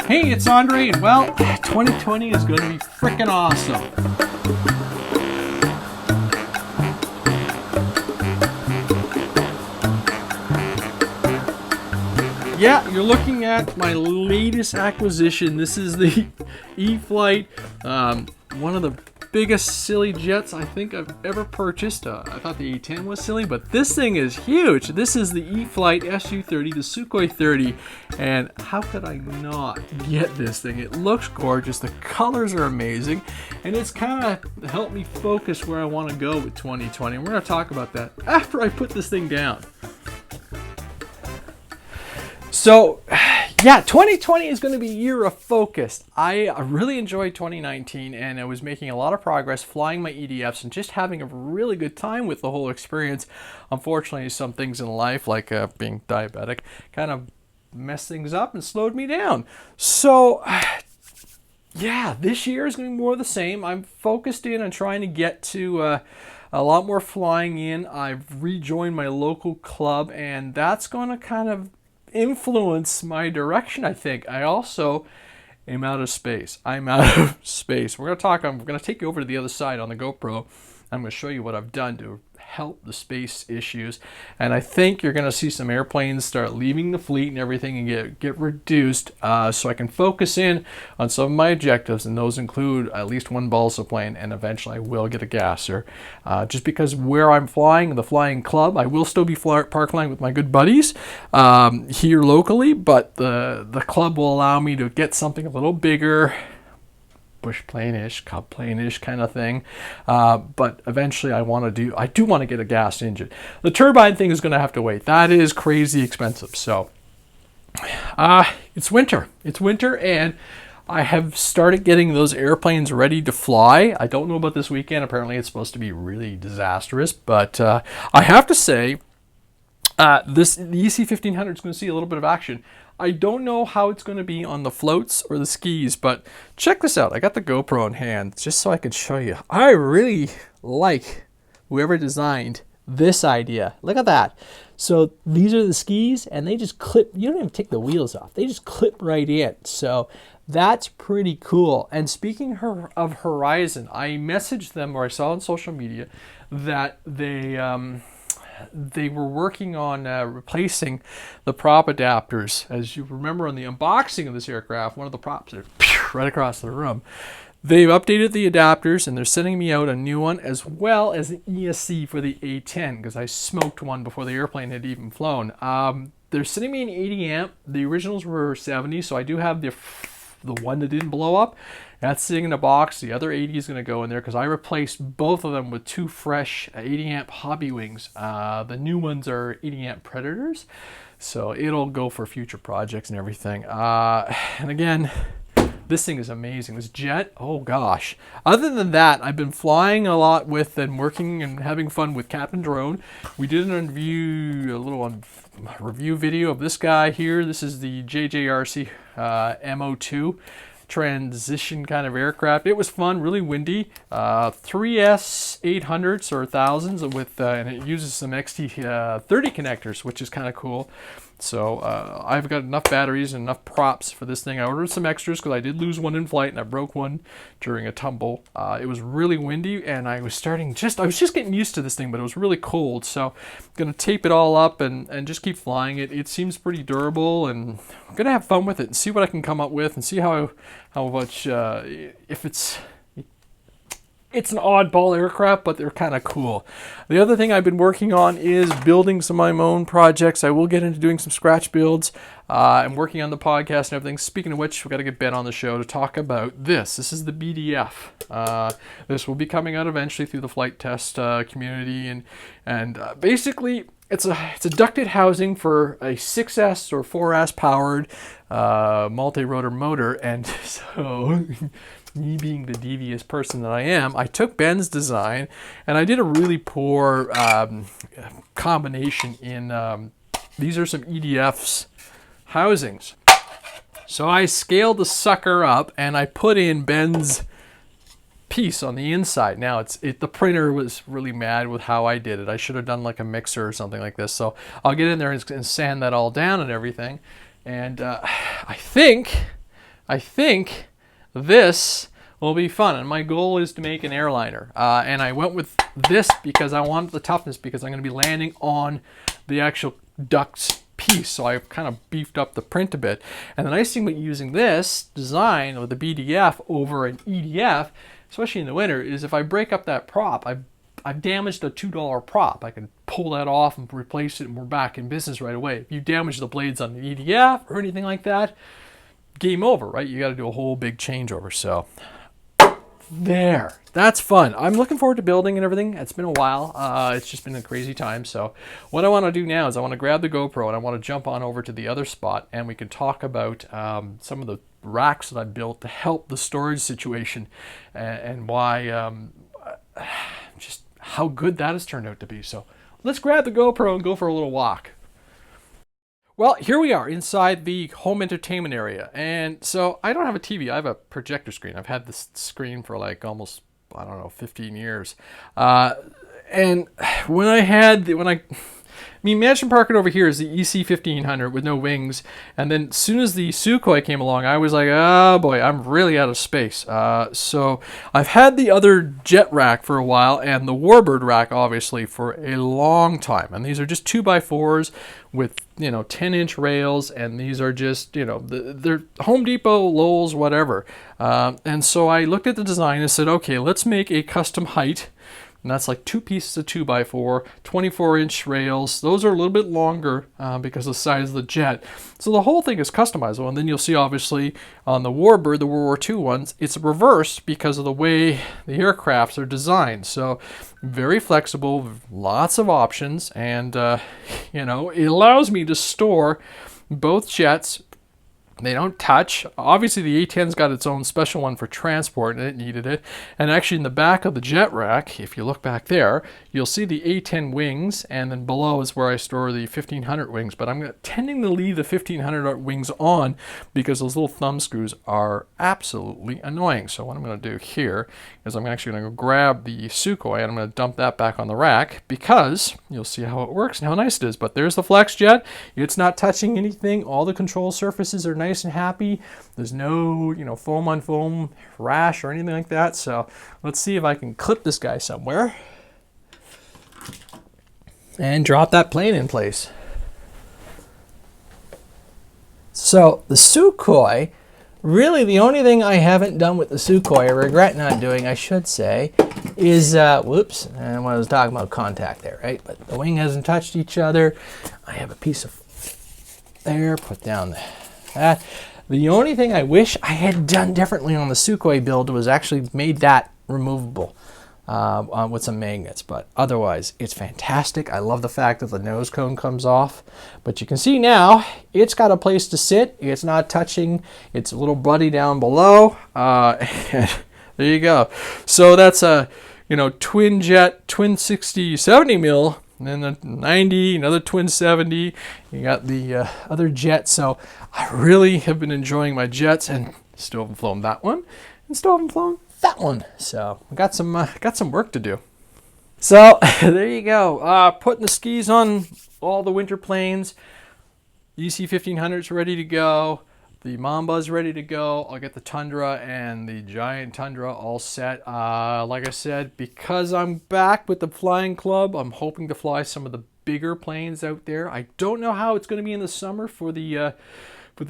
Hey, it's Andre, and well, 2020 is going to be freaking awesome. Yeah, you're looking at my latest acquisition. This is the e-flite, one of the biggest silly jets I think I've ever purchased. I thought the A-10 was silly, but this thing is huge. This is the e-flite Su-30, the Sukhoi 30, and how could I not get this thing? It looks gorgeous, the colors are amazing, and it's kind of helped me focus where I want to go with 2020, and we're going to talk about that after I put this thing down. So, yeah, 2020 is going to be a year of focus. I really enjoyed 2019, and I was making a lot of progress flying my EDFs and just having a really good time with the whole experience. Unfortunately, some things in life, like being diabetic, kind of messed things up and slowed me down. So, yeah, this year is going to be more of the same. I'm focused in on trying to get to a lot more flying in. I've rejoined my local club, and that's going to kind of influence my direction, I think. I also am out of space. I'm out of space. We're going to take you over to the other side on the GoPro. I'm going to show you what I've done to help the space issues. And I think you're going to see some airplanes start leaving the fleet and everything and get reduced so I can focus in on some of my objectives, and those include at least one balsa plane, and eventually I will get a gasser. Just because where I'm flying, the flying club, I will still be park flying with my good buddies here locally, but the club will allow me to get something a little bigger, bush plane-ish, cub plane-ish kind of thing, but eventually I do want to get a gas engine. The turbine thing is going to have to wait. That is crazy expensive. So it's winter, and I have started getting those airplanes ready to fly. I don't know about this weekend. Apparently it's supposed to be really disastrous, but I have to say the EC-1500 is going to see a little bit of action. I don't know how it's going to be on the floats or the skis, but check this out. I got the GoPro in hand just so I can show you. I really like whoever designed this idea. Look at that. So these are the skis, and they just clip. You don't even take the wheels off. They just clip right in. So that's pretty cool. And speaking of Horizon, I messaged them, or I saw on social media, that they were working on replacing the prop adapters. As you remember on the unboxing of this aircraft, one of the props are right across the room. They've updated the adapters, and they're sending me out a new one, as well as an ESC for the A-10, because I smoked one before the airplane had even flown. They're sending me an 80 amp. The originals were 70, so I do have the one that didn't blow up. That's sitting in a box. The other 80 is going to go in there because I replaced both of them with two fresh 80 amp Hobby Wings. The new ones are 80 amp Predators, so it'll go for future projects and everything. And again, this thing is amazing. This jet, oh gosh. Other than that, I've been flying a lot with and working and having fun with Captain Drone. We did a review video of this guy here. This is the JJRC MO2 transition kind of aircraft. It was fun, really windy. 3S 800s or 1000s with, and it uses some XT30 connectors, which is kind of cool. So I've got enough batteries and enough props for this thing. I ordered some extras because I did lose one in flight and I broke one during a tumble. It was really windy, and I was just getting used to this thing, but it was really cold. So I'm going to tape it all up and just keep flying it. It seems pretty durable, and I'm going to have fun with it and see what I can come up with and see how much, if it's an oddball aircraft, but they're kind of cool. The other thing I've been working on is building some of my own projects. I will get into doing some scratch builds. I'm working on the podcast and everything. Speaking of which, we've got to get Ben on the show to talk about this. This is the BDF. This will be coming out eventually through the flight test community, and basically it's a ducted housing for a 6S or 4S powered multi-rotor motor, and so me being the devious person that I am, I took Ben's design and I did a really poor combination in, these are some EDF's housings. So I scaled the sucker up and I put in Ben's piece on the inside. Now the printer was really mad with how I did it. I should have done like a mixer or something like this. So I'll get in there and sand that all down and everything. And I think I think this will be fun, and my goal is to make an airliner. And I went with this because I wanted the toughness, because I'm going to be landing on the actual duct's piece, so I've kind of beefed up the print a bit. And the nice thing about using this design with the BDF over an EDF, especially in the winter, is if I break up that prop, I've damaged a $2 prop. I can pull that off and replace it, and we're back in business right away. If you damage the blades on the EDF or anything like that, game over, right? You got to do a whole big changeover. So there, that's fun. I'm looking forward to building and everything. It's been a while. It's just been a crazy time. So what I want to do now is I want to grab the GoPro and I want to jump on over to the other spot, and we can talk about some of the racks that I built to help the storage situation, and why, just how good that has turned out to be. So let's grab the GoPro and go for a little walk. Well, here we are inside the home entertainment area. And so I don't have a TV, I have a projector screen. I've had this screen for like almost, I don't know, 15 years. And imagine parking over here is the EC 1500 with no wings, and then as soon as the Sukhoi came along, I was like, oh boy, I'm really out of space. So I've had the other jet rack for a while, and the Warbird rack obviously for a long time, and these are just 2x4s with 10-inch rails, and these are just they're Home Depot, Lowe's, whatever. And so I looked at the design and said, okay, let's make a custom height. And that's like 2 pieces of 2x4, 24-inch rails. Those are a little bit longer because of the size of the jet. So the whole thing is customizable. And then you'll see, obviously, on the Warbird, the World War II ones, it's reversed because of the way the aircrafts are designed. So very flexible, lots of options, and it allows me to store both jets. They don't touch. Obviously, the A-10's got its own special one for transport, and it needed it. And actually, in the back of the jet rack, if you look back there, you'll see the A-10 wings, and then below is where I store the 1500 wings. But I'm tending to leave the 1500 wings on because those little thumb screws are absolutely annoying. So what I'm going to do here is I'm actually going to go grab the Sukhoi, and I'm going to dump that back on the rack, because you'll see how it works and how nice it is. But there's the flex jet. It's not touching anything. All the control surfaces are nice and happy. There's no, foam on foam rash or anything like that. So let's see if I can clip this guy somewhere and drop that plane in place. So the Sukhoi, really the only thing I haven't done with the Sukhoi, I regret not doing, I should say, is, whoops, and when I was talking about contact there, right? But the wing hasn't touched each other. I have a piece of there, put down that. The only thing I wish I had done differently on the Sukhoi build was actually made that removable with some magnets, but otherwise it's fantastic. I love the fact that the nose cone comes off, but you can see now it's got a place to sit. It's not touching its little buddy down below. There you go. So that's a twin jet, twin 60 70 mil. And then the 90, another twin 70. You got the other jet. So I really have been enjoying my jets, and still haven't flown that one, and still haven't flown that one. So I got some work to do. So there you go. Putting the skis on all the winter planes. EC 1500's ready to go. The Mamba's ready to go. I'll get the Tundra and the Giant Tundra all set. Like I said, because I'm back with the flying club, I'm hoping to fly some of the bigger planes out there. I don't know how it's going to be in the summer for the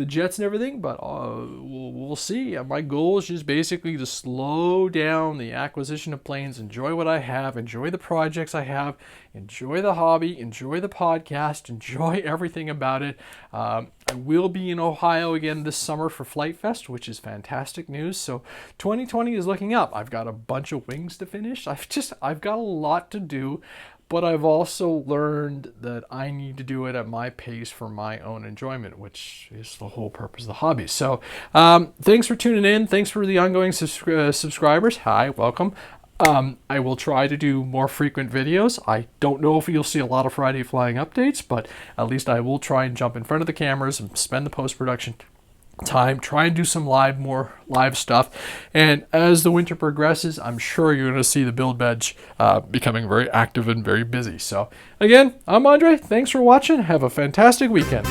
jets and everything, but we'll see. My goal is just basically to slow down the acquisition of planes, enjoy what I have, enjoy the projects I have, enjoy the hobby, enjoy the podcast, enjoy everything about it. I will be in Ohio again this summer for Flight Fest, which is fantastic news. So 2020 is looking up. I've got a bunch of wings to finish. I've got a lot to do. But I've also learned that I need to do it at my pace for my own enjoyment, which is the whole purpose of the hobby. So thanks for tuning in. Thanks for the ongoing subscribers. Hi, welcome. I will try to do more frequent videos. I don't know if you'll see a lot of Friday flying updates, but at least I will try and jump in front of the cameras and spend the post-production time, try and do some more live stuff. And as the winter progresses, I'm sure you're going to see the build badge becoming very active and very busy. So again, I'm Andre. Thanks for watching. Have a fantastic weekend.